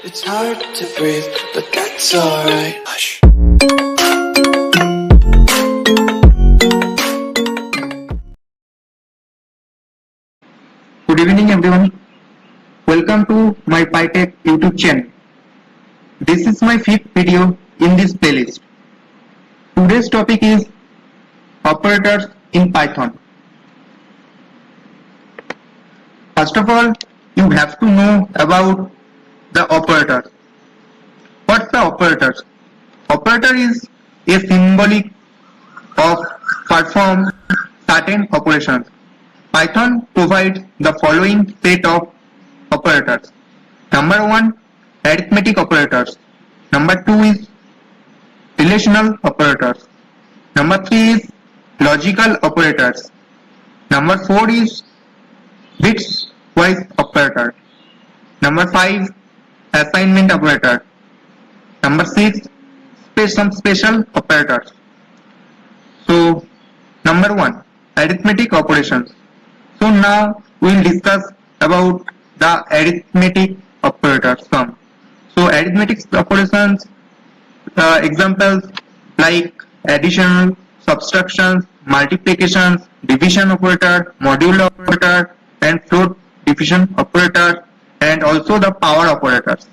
It's hard to breathe, but that's alright. Hush. Good evening everyone. Welcome to my PyTech YouTube channel. This is my fifth video in this playlist. Today's topic is operators in Python. First of all, you have to know about the operators. What's the operators? Operator is a symbolic of perform certain operations. Python provides the following set of operators. Number 1, arithmetic operators. Number 2 is relational operators. Number 3 is logical operators. Number 4 is bits-wise operator. Number 5, assignment operator. Number 6, some special operators. So, number 1, arithmetic operations. So now we will discuss about the arithmetic operators sum. So arithmetic operations examples like addition, subtraction, multiplication, division operator, modulo operator, and float division operator, and also the power operators.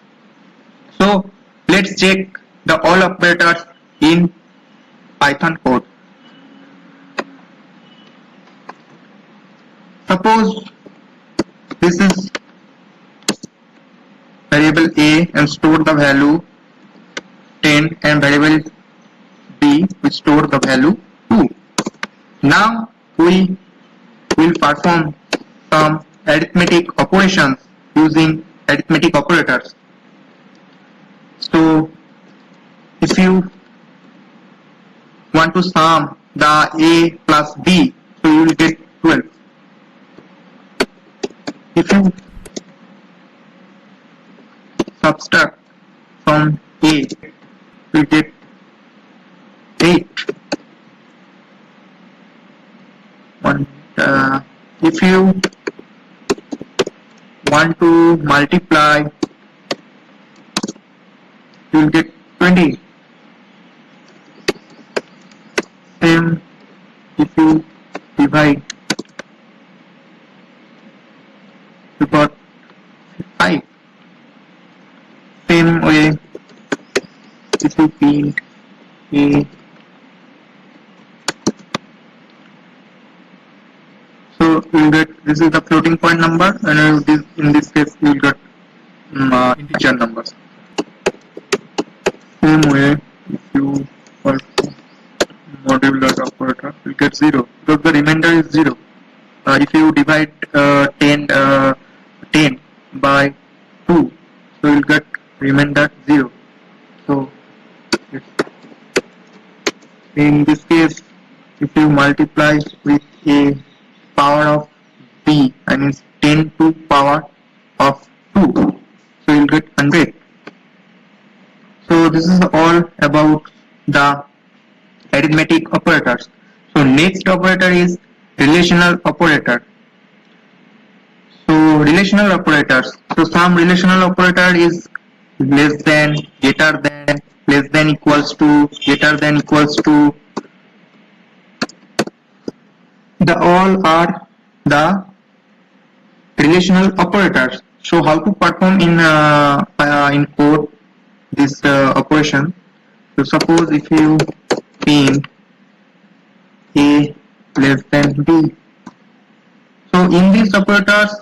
So let's check the all operators in Python code. Suppose this is variable A and store the value 10 and variable B we store the value 2. Now we will perform some arithmetic operations using arithmetic operators. So if you want to sum the A plus B, so you will get 12. If you subtract from A, you get 8. If you want to multiply, you will get 20. Same if you divide, you got 5. Same way if you print A, so you will get, this is the floating point number, and in this case you will get integer numbers. Same way if you perform modular operator, you will get 0 because the remainder is 0. If you divide 10 by 2, so you will get remainder 0. So in this case, if you multiply with a power of b, I mean 10 to power of 2, so you will get 100. So this is all about the arithmetic operators. So next operator is relational operator. So relational operators. So some relational operator is less than, greater than, less than equals to, greater than equals to. The all are the relational operators. So how to perform in code this operation? So suppose if you print A less than B. So in these operators,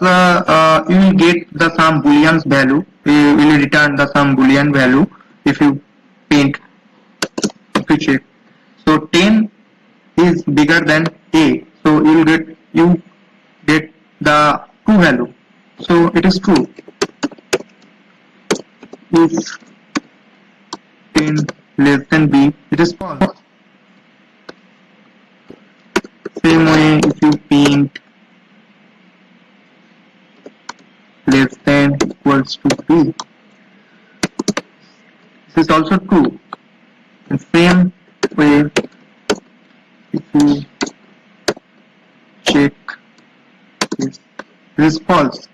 you will get the some boolean value. You will return the some boolean value if you print. If you check, so 10 is bigger than A, so you get the true value. So it is true. If 10 less than B, it is false. Same way if you print less than equals to B, this is also true. And same way if you check this is false.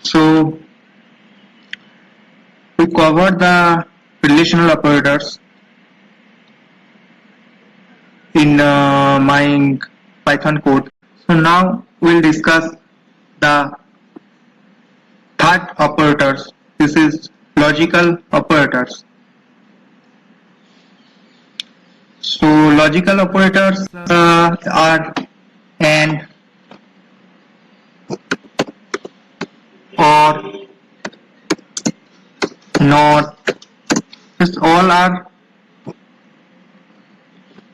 So covered the relational operators in my Python code. So now we'll discuss the third operators. This is logical operators. So logical operators are and, or, not. This all are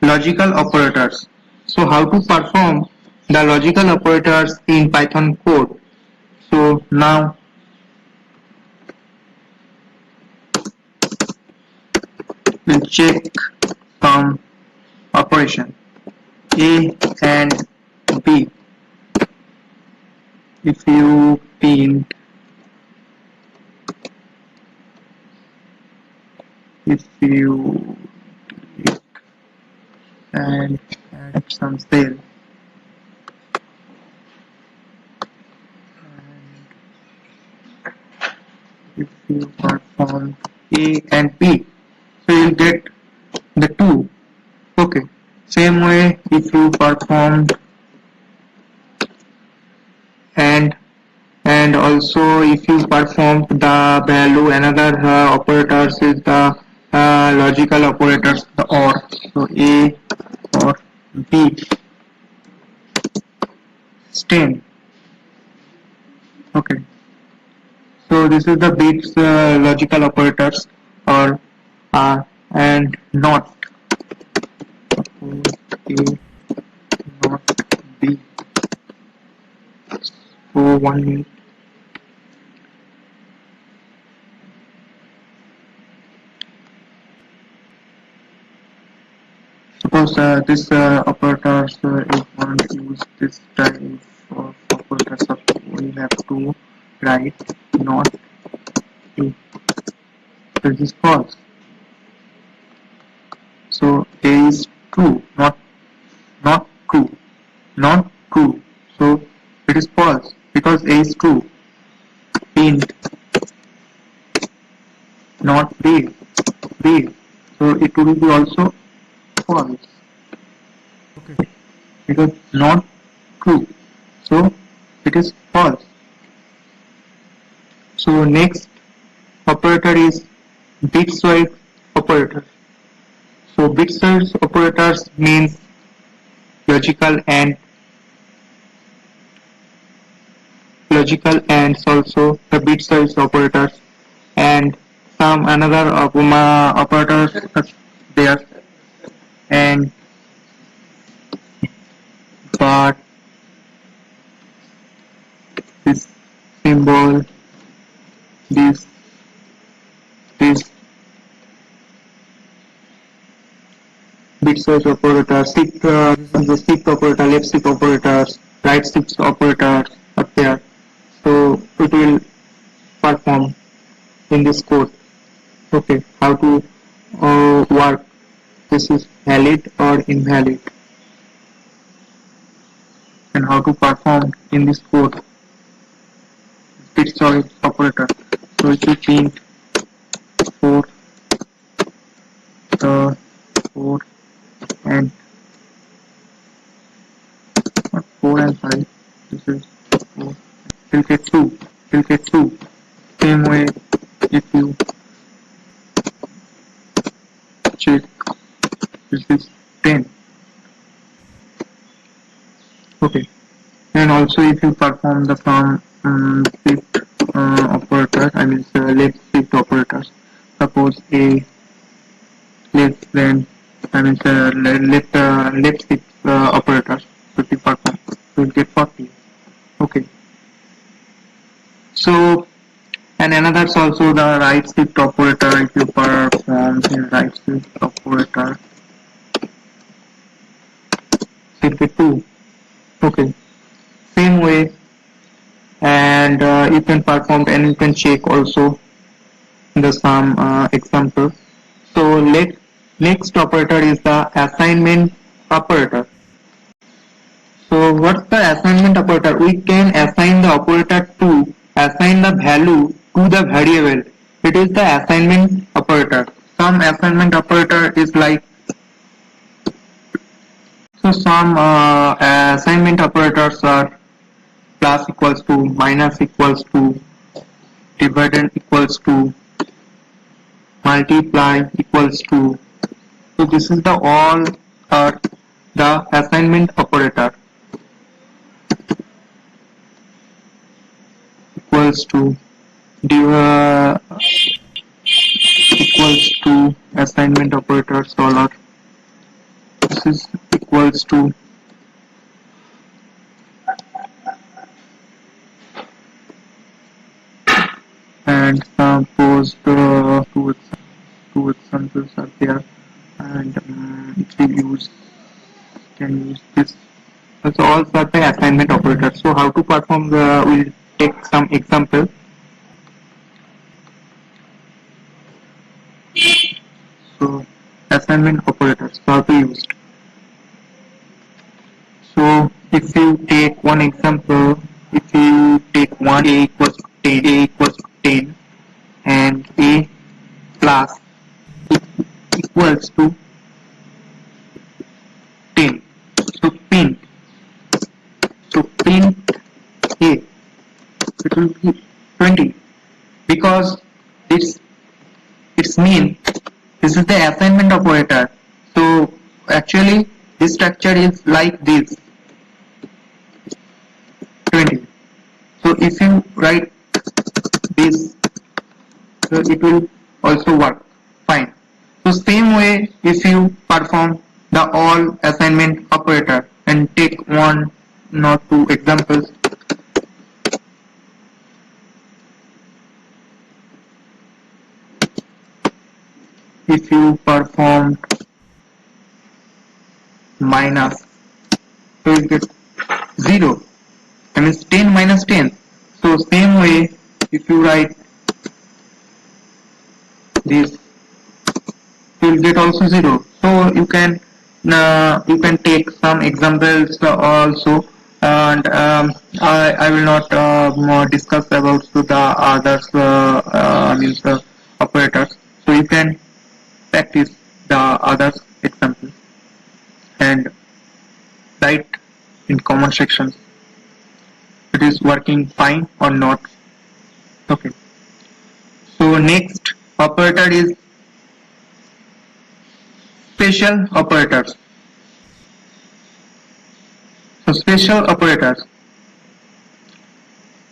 logical operators. So how to perform the logical operators in Python code? So now we'll check some operation A and B. If you print, if you click and add some cell, if you perform A and B, so you'll get the 2. Okay. Same way, if you perform and also if you perform the value, another operators is the logical operators, the OR. So A or B is 10. Okay. So this is the bits logical operators, or and not. Suppose A, not B. So 1 minute. Suppose this operators if one use this type of operators, we have to write not A. So this is false. So A is true, not true, not true. So it is false because A is true. Int not B, B. So it will be also false. Okay. Because not true. So it is false. So next operator is bitwise operator. So bitwise operators means logical and also the bitwise operators, and some another operators there, and but this symbol, this bitwise operator, shift the shift operator, left shift operators, right shift operators up there. So it will perform in this code. Okay, how to work? This is valid or invalid, and how to perform in this code. Bitwise operator. So if you print 4, 4 and not 4 and 5. This is 4. You'll get 2. You'll get 2. Same way, if you check, this is 10. Okay. And also if you perform the from shift operator, I mean left shift operators. Suppose A less than, I mean left shift operators. So if you perform, you will get 40. Okay. So and another is also the right shift operator. If you perform in right shift operator, it will get 2. Okay. Same way, and you can perform and you can check also the some example. So next operator is the assignment operator. So what's the assignment operator? We can assign the operator to assign the value to the variable It is the assignment operator. Some assignment operator is like, so some assignment operators are plus equals to, minus equals to, dividend equals to, multiply equals to. So this is the all are the assignment operator. Equals to, equals to assignment operator solar. This is equals to and suppose two examples are there, and if we can use this. So all are the assignment operators. So how to perform the, we'll take some example. So assignment operators, how to use. So if you take one example, if you take one, a equals to 10, a equals to 10, and a plus equals to 10. So print. So print a. It will be 20 because it's mean this is the assignment operator. So actually this structure is like this 20. So if you write this, so it will also work fine. So same way if you perform the all assignment operator and take one or two examples. If you perform minus, so you get 0. I mean 10 minus 10. So same way if you write this, you will get also 0. So you can take some examples also, and I will not more discuss about the others means operators. So you can practice the others examples and write in comment sections it is working fine or not. Okay. So next operator is special operators. So special operators.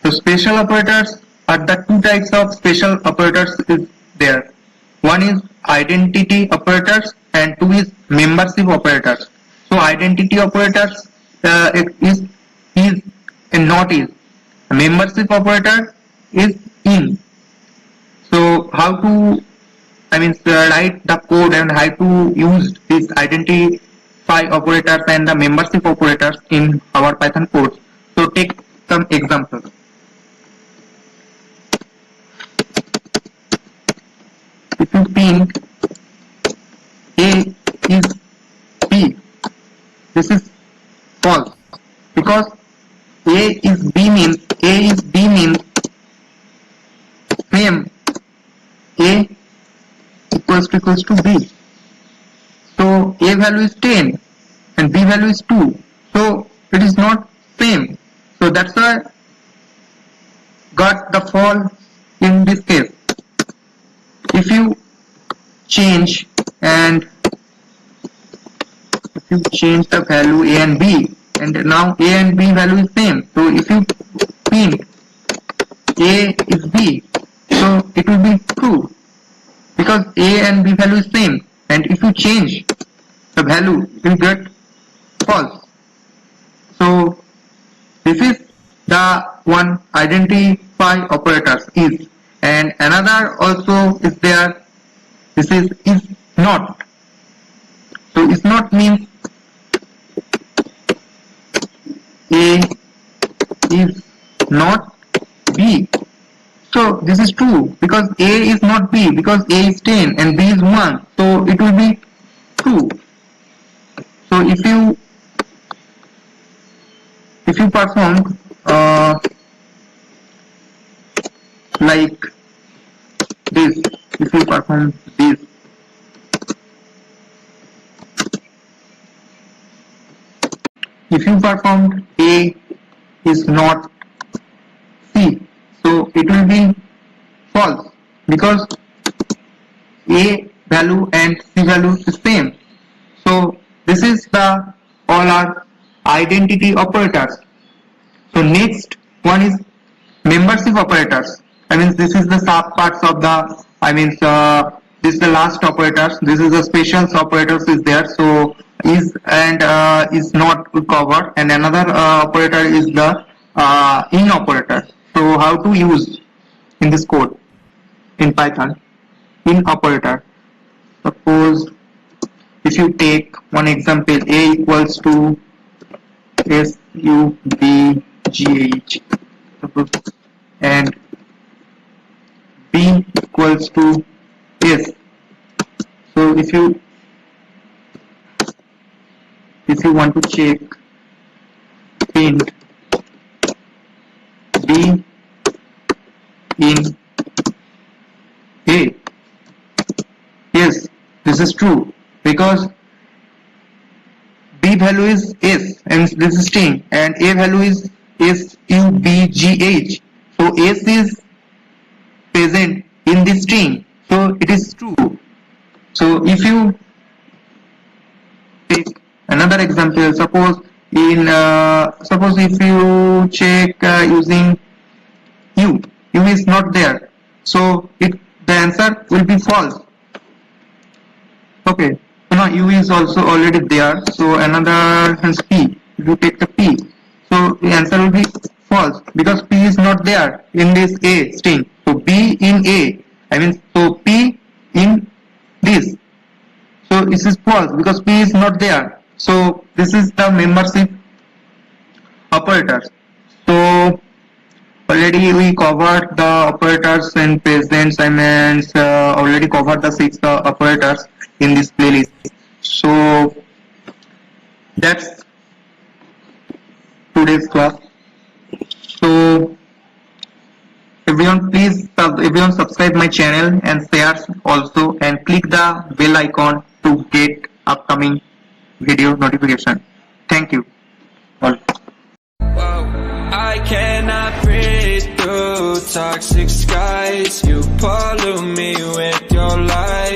So special operators are the two types of special operators is there. One is identity operators and two is membership operators. So identity operators it is and not is. A membership operator is in. So how to write the code and how to use this identify operators and the membership operators in our Python code. So take some examples. If you think A is B, this is false because A is B means same A equals to B. So A value is 10 and B value is 2. So it is not same. So that's why got the false in this case. If you change the value A and B, and now A and B value is same. So if you print A is B, so it will be true because A and B value is same. And if you change the value, you get false. So this is the one identify operators is, and another also is there. This is not. So is not means A is not B. So this is true because A is not B because A is 10 and B is 1. So it will be true. So if you perform like this, if you perform this, if you performed A is not C, so it will be false because A value and C value is same. So this is the all are identity operators. So next one is membership operators. I mean this is the sub parts of the this is the last operators. This is the special operators is there. So is and is not covered, and another operator is the in operator. So how to use in this code in Python in operator? Suppose if you take one example, A equals to SUBGH, suppose, and B equals to S. So if you want to check print B in A, yes, this is true because B value is S and this is string, and A value is SUBGH. So S is present in this string, so it is true. So if you take another example, suppose if you check using U is not there, so the answer will be false. Okay, so now U is also already there, so another is P. If you take the P, so the answer will be false because P is not there in this A string. So B in A, so P in this, so this is false because P is not there. So this is the membership operators. So already we covered the operators in present. Already covered the 6 operators in this playlist. So that's today's class. So everyone subscribe my channel and share also, and click the bell icon to get upcoming video notification. Thank you all. I cannot breathe through toxic skies. You pollute me with your light.